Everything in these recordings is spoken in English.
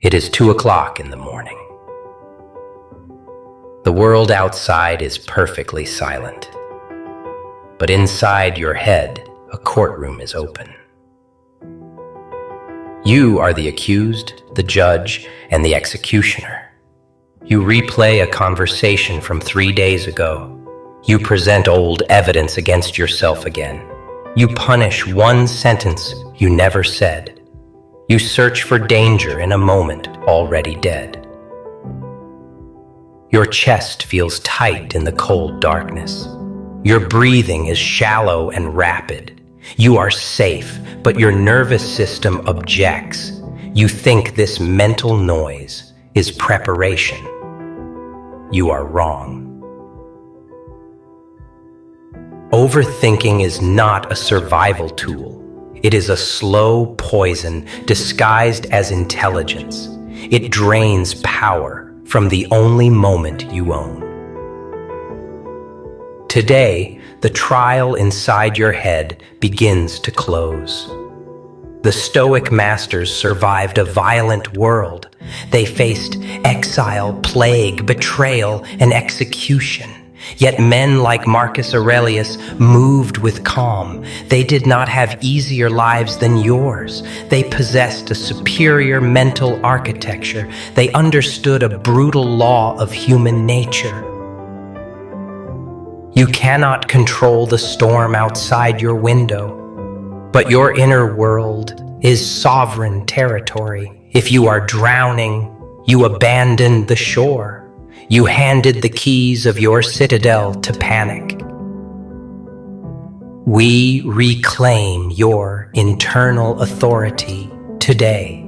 It is 2 o'clock in the morning. The world outside is perfectly silent, but inside your head, a courtroom is open. You are the accused, the judge, and the executioner. You replay a conversation from 3 days ago. You present old evidence against yourself again. You punish one sentence you never said. You search for danger in a moment already dead. Your chest feels tight in the cold darkness. Your breathing is shallow and rapid. You are safe, but your nervous system objects. You think this mental noise is preparation. You are wrong. Overthinking is not a survival tool. It is a slow poison disguised as intelligence. It drains power from the only moment you own. Today, the trial inside your head begins to close. The Stoic masters survived a violent world. They faced exile, plague, betrayal, and execution. Yet men like Marcus Aurelius moved with calm. They did not have easier lives than yours. They possessed a superior mental architecture. They understood a brutal law of human nature. You cannot control the storm outside your window, but your inner world is sovereign territory. If you are drowning, you abandon the shore. You handed the keys of your citadel to panic. We reclaim your internal authority today.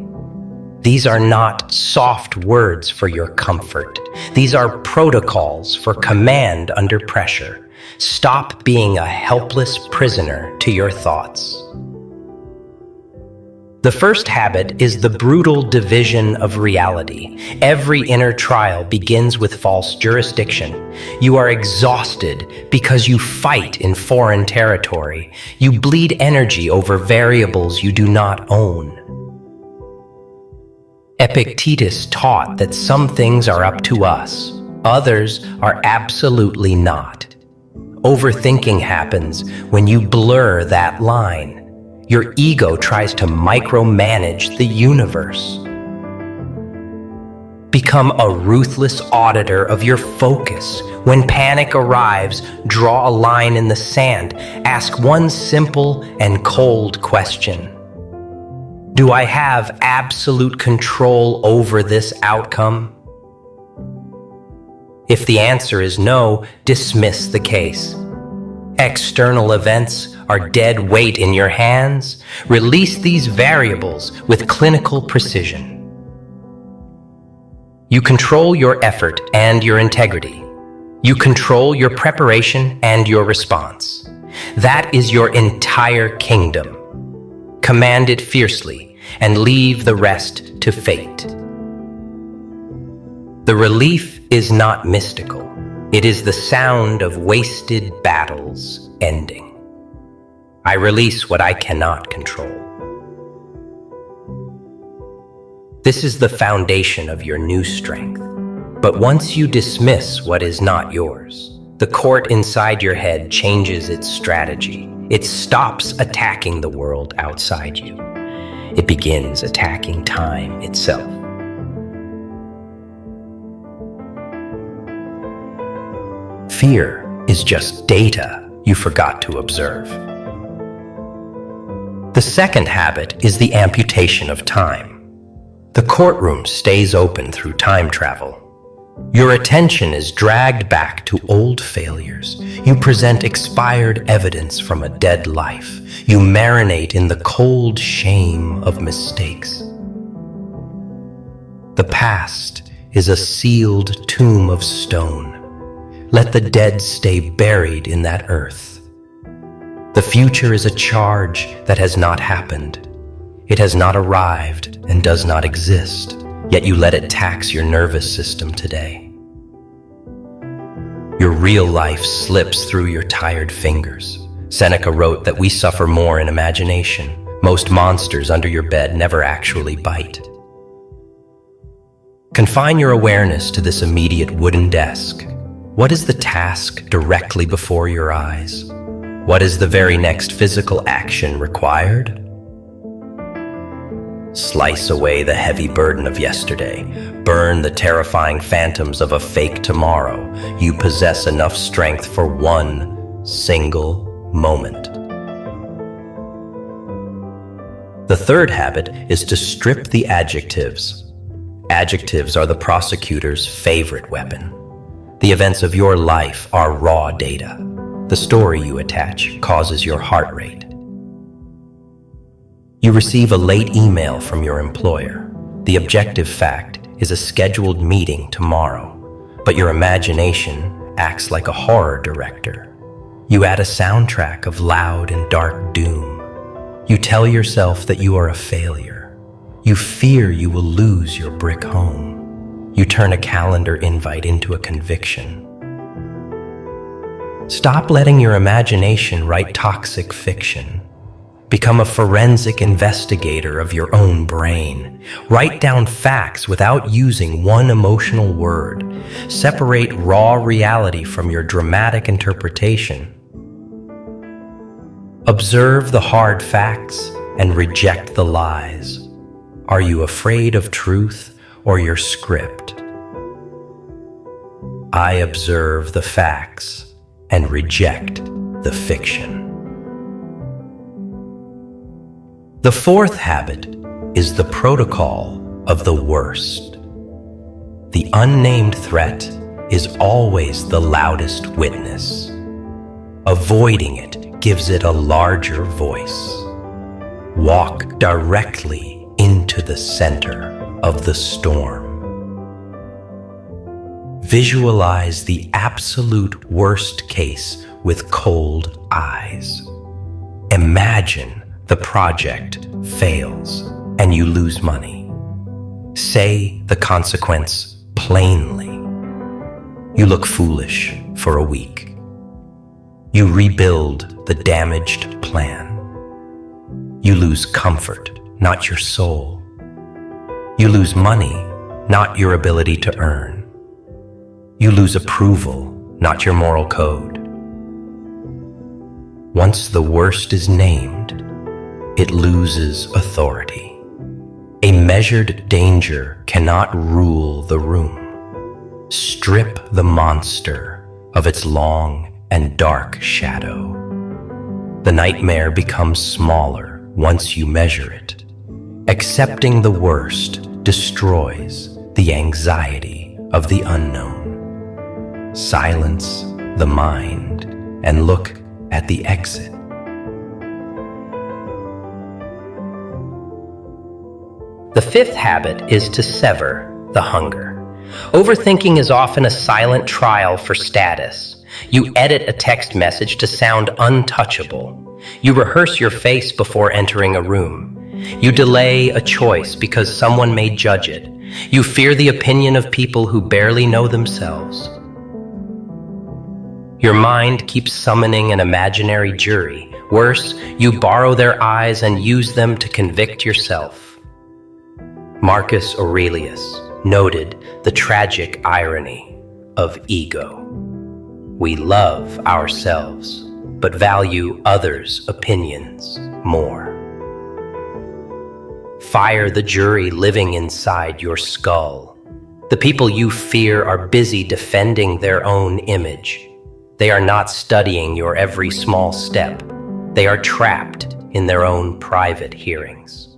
These are not soft words for your comfort. These are protocols for command under pressure. Stop being a helpless prisoner to your thoughts. The first habit is the brutal division of reality. Every inner trial begins with false jurisdiction. You are exhausted because you fight in foreign territory. You bleed energy over variables you do not own. Epictetus taught that some things are up to us, others are absolutely not. Overthinking happens when you blur that line. Your ego tries to micromanage the universe. Become a ruthless auditor of your focus. When panic arrives, draw a line in the sand. Ask one simple and cold question. Do I have absolute control over this outcome? If the answer is no, dismiss the case. External events are dead weight in your hands. Release these variables with clinical precision. You control your effort and your integrity. You control your preparation and your response. That is your entire kingdom. Command it fiercely and leave the rest to fate. The relief is not mystical. It is the sound of wasted battles ending. I release what I cannot control. This is the foundation of your new strength. But once you dismiss what is not yours, the court inside your head changes its strategy. It stops attacking the world outside you. It begins attacking time itself. Fear is just data you forgot to observe. The second habit is the amputation of time. The courtroom stays open through time travel. Your attention is dragged back to old failures. You present expired evidence from a dead life. You marinate in the cold shame of mistakes. The past is a sealed tomb of stone. Let the dead stay buried in that earth. The future is a charge that has not happened. It has not arrived and does not exist, yet you let it tax your nervous system today. Your real life slips through your tired fingers. Seneca wrote that we suffer more in imagination. Most monsters under your bed never actually bite. Confine your awareness to this immediate wooden desk. What is the task directly before your eyes? What is the very next physical action required? Slice away the heavy burden of yesterday. Burn the terrifying phantoms of a fake tomorrow. You possess enough strength for one single moment. The third habit is to strip the adjectives. Adjectives are the prosecutor's favorite weapon. The events of your life are raw data. The story you attach causes your heart rate. You receive a late email from your employer. The objective fact is a scheduled meeting tomorrow, but your imagination acts like a horror director. You add a soundtrack of loud and dark doom. You tell yourself that you are a failure. You fear you will lose your brick home. You turn a calendar invite into a conviction. Stop letting your imagination write toxic fiction. Become a forensic investigator of your own brain. Write down facts without using one emotional word. Separate raw reality from your dramatic interpretation. Observe the hard facts and reject the lies. Are you afraid of truth or your script? I observe the facts and reject the fiction. The fourth habit is the protocol of the worst. The unnamed threat is always the loudest witness. Avoiding it gives it a larger voice. Walk directly into the center of the storm. Visualize the absolute worst case with cold eyes. Imagine the project fails and you lose money. Say the consequence plainly. You look foolish for a week. You rebuild the damaged plan. You lose comfort, not your soul. You lose money, not your ability to earn. You lose approval, not your moral code. Once the worst is named, it loses authority. A measured danger cannot rule the room. Strip the monster of its long and dark shadow. The nightmare becomes smaller once you measure it. Accepting the worst destroys the anxiety of the unknown. Silence the mind and look at the exit. The fifth habit is to sever the hunger. Overthinking is often a silent trial for status. You edit a text message to sound untouchable. You rehearse your face before entering a room. You delay a choice because someone may judge it. You fear the opinion of people who barely know themselves. Your mind keeps summoning an imaginary jury. Worse, you borrow their eyes and use them to convict yourself. Marcus Aurelius noted the tragic irony of ego. We love ourselves, but value others' opinions more. Fire the jury living inside your skull. The people you fear are busy defending their own image. They are not studying your every small step. They are trapped in their own private hearings.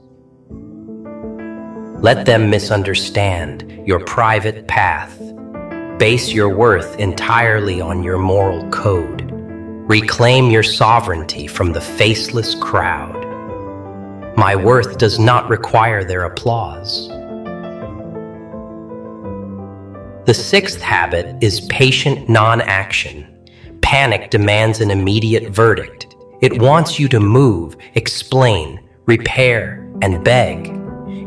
Let them misunderstand your private path. Base your worth entirely on your moral code. Reclaim your sovereignty from the faceless crowd. My worth does not require their applause. The sixth habit is patient non-action. Panic demands an immediate verdict. It wants you to move, explain, repair, and beg.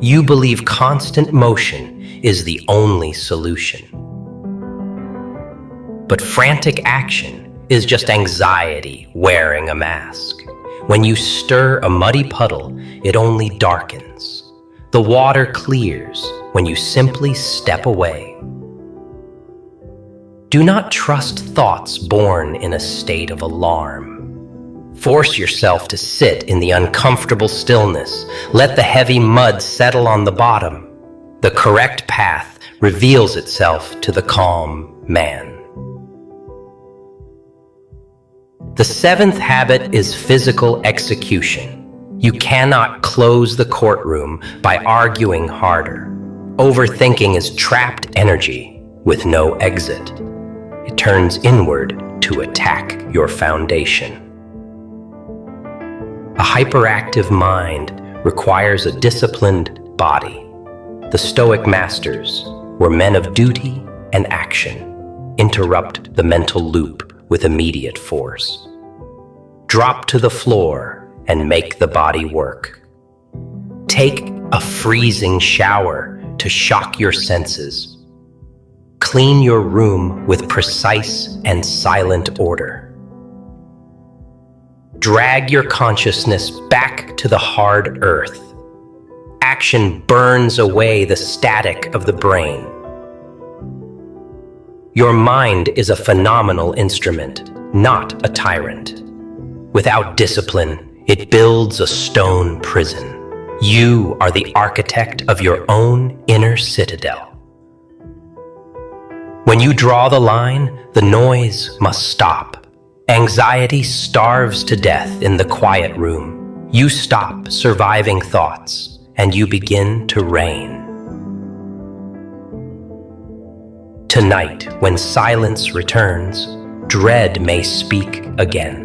You believe constant motion is the only solution. But frantic action is just anxiety wearing a mask. When you stir a muddy puddle, it only darkens. The water clears when you simply step away. Do not trust thoughts born in a state of alarm. Force yourself to sit in the uncomfortable stillness. Let the heavy mud settle on the bottom. The correct path reveals itself to the calm man. The seventh habit is physical execution. You cannot close the courtroom by arguing harder. Overthinking is trapped energy with no exit. It turns inward to attack your foundation. A hyperactive mind requires a disciplined body. The Stoic masters were men of duty and action. Interrupt the mental loop with immediate force. Drop to the floor and make the body work. Take a freezing shower to shock your senses. Clean your room with precise and silent order. Drag your consciousness back to the hard earth. Action burns away the static of the brain. Your mind is a phenomenal instrument, not a tyrant. Without discipline, it builds a stone prison. You are the architect of your own inner citadel. When you draw the line, the noise must stop. Anxiety starves to death in the quiet room. You stop surviving thoughts, and you begin to reign. Tonight, when silence returns, dread may speak again.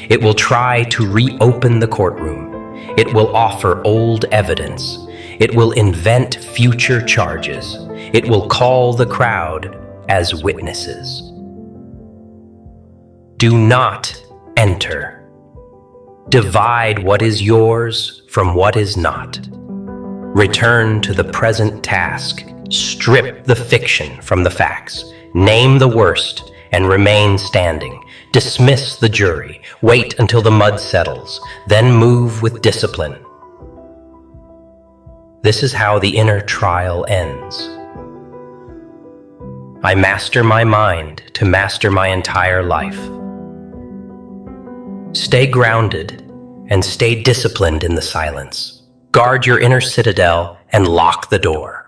It will try to reopen the courtroom. It will offer old evidence. It will invent future charges. It will call the crowd as witnesses. Do not enter. Divide what is yours from what is not. Return to the present task. Strip the fiction from the facts. Name the worst and remain standing. Dismiss the jury. Wait until the mud settles. Then move with discipline. This is how the inner trial ends. I master my mind to master my entire life. Stay grounded and stay disciplined in the silence. Guard your inner citadel and lock the door.